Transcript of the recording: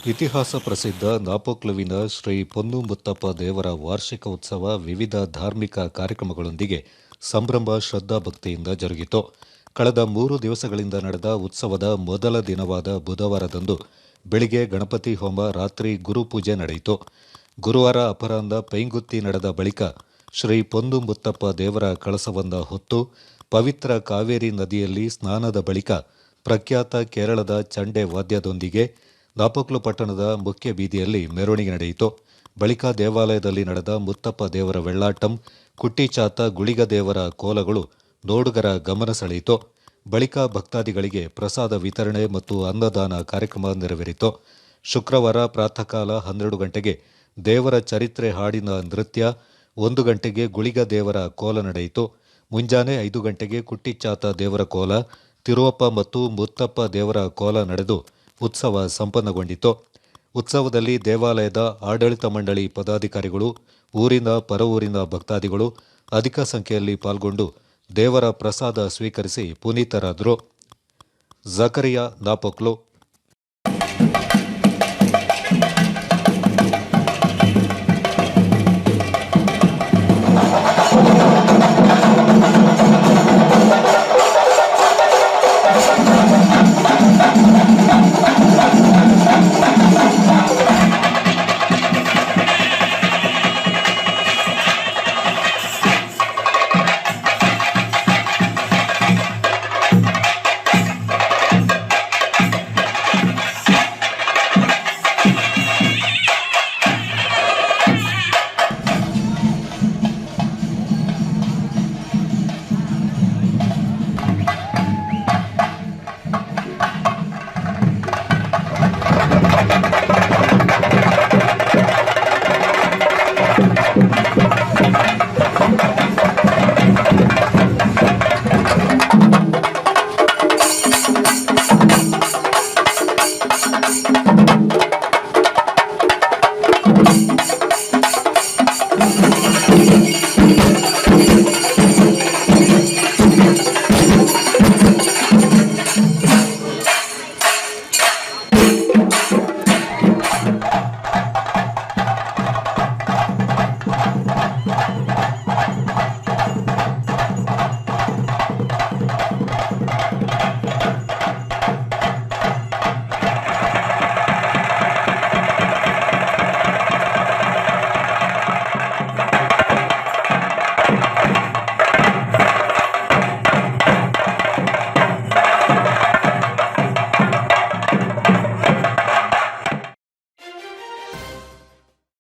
ಇತಿಹಾಸ ಪ್ರಸಿದ್ಧ ನಾಪೋಕ್ಲುವಿನ ಶ್ರೀ ಪೊನ್ನುಮುತ್ತಪ್ಪ ದೇವರ ವಾರ್ಷಿಕ ಉತ್ಸವ ವಿವಿಧ ಧಾರ್ಮಿಕ ಕಾರ್ಯಕ್ರಮಗಳೊಂದಿಗೆ ಸಂಭ್ರಮ ಶ್ರದ್ಧಾಭಕ್ತಿಯಿಂದ ಜರುಗಿತು. ಕಳೆದ 3 ದಿವಸಗಳಿಂದ ನಡೆದ ಉತ್ಸವದ ಮೊದಲ ದಿನವಾದ ಬುಧವಾರದಂದು ಬೆಳಿಗ್ಗೆ ಗಣಪತಿ ಹೋಮ, ರಾತ್ರಿ ಗುರುಪೂಜೆ ನಡೆಯಿತು. ಗುರುವಾರ ಅಪರಾಹ್ನ ಪೈಂಗುತ್ತಿ ನಡೆದ ಬಳಿಕ ಶ್ರೀ ಪೊನ್ನುಮುತ್ತಪ್ಪ ದೇವರ ಕಳಸವನ್ನು ಹೊತ್ತು ಪವಿತ್ರ ಕಾವೇರಿ ನದಿಯಲ್ಲಿ ಸ್ನಾನದ ಬಳಿಕ ಪ್ರಖ್ಯಾತ ಕೇರಳದ ಚಂಡೆ ವಾದ್ಯದೊಂದಿಗೆ ನಾಪೋಕ್ಲು ಪಟ್ಟಣದ ಮುಖ್ಯ ಬೀದಿಯಲ್ಲಿ ಮೆರವಣಿಗೆ ನಡೆಯಿತು. ಬಳಿಕ ದೇವಾಲಯದಲ್ಲಿ ನಡೆದ ಮುತ್ತಪ್ಪ ದೇವರ ವೆಳ್ಳಾಟಂ, ಕುಟ್ಟಿಚಾತ, ಗುಳಿಗ ದೇವರ ಕೋಲಗಳು ನೋಡುಗರ ಗಮನ ಸೆಳೆಯಿತು. ಬಳಿಕ ಭಕ್ತಾದಿಗಳಿಗೆ ಪ್ರಸಾದ ವಿತರಣೆ ಮತ್ತು ಅನ್ನದಾನ ಕಾರ್ಯಕ್ರಮ ನೆರವೇರಿತು. ಶುಕ್ರವಾರ ಪ್ರಾತಃಕಾಲ 12 ಗಂಟೆಗೆ ದೇವರ ಚರಿತ್ರೆ ಹಾಡಿನ ನೃತ್ಯ, 1 ಗಂಟೆಗೆ ಗುಳಿಗ ದೇವರ ಕೋಲ ನಡೆಯಿತು. ಮುಂಜಾನೆ 5 ಗಂಟೆಗೆ ಕುಟ್ಟಿಚಾತ ದೇವರ ಕೋಲ, ತಿರುವಪ್ಪ ಮತ್ತು ಮುತ್ತಪ್ಪ ದೇವರ ಕೋಲ ನಡೆದು ಉತ್ಸವ ಸಂಪನ್ನಗೊಂಡಿತು. ಉತ್ಸವದಲ್ಲಿ ದೇವಾಲಯದ ಆಡಳಿತ ಮಂಡಳಿ ಪದಾಧಿಕಾರಿಗಳು, ಊರಿನ ಪರವೂರಿನ ಭಕ್ತಾದಿಗಳು ಅಧಿಕ ಸಂಖ್ಯೆಯಲ್ಲಿ ಪಾಲ್ಗೊಂಡು ದೇವರ ಪ್ರಸಾದ ಸ್ವೀಕರಿಸಿ ಪುನೀತರಾದರು. ಝಕರಿಯಾ, ನಾಪೋಕ್ಲು.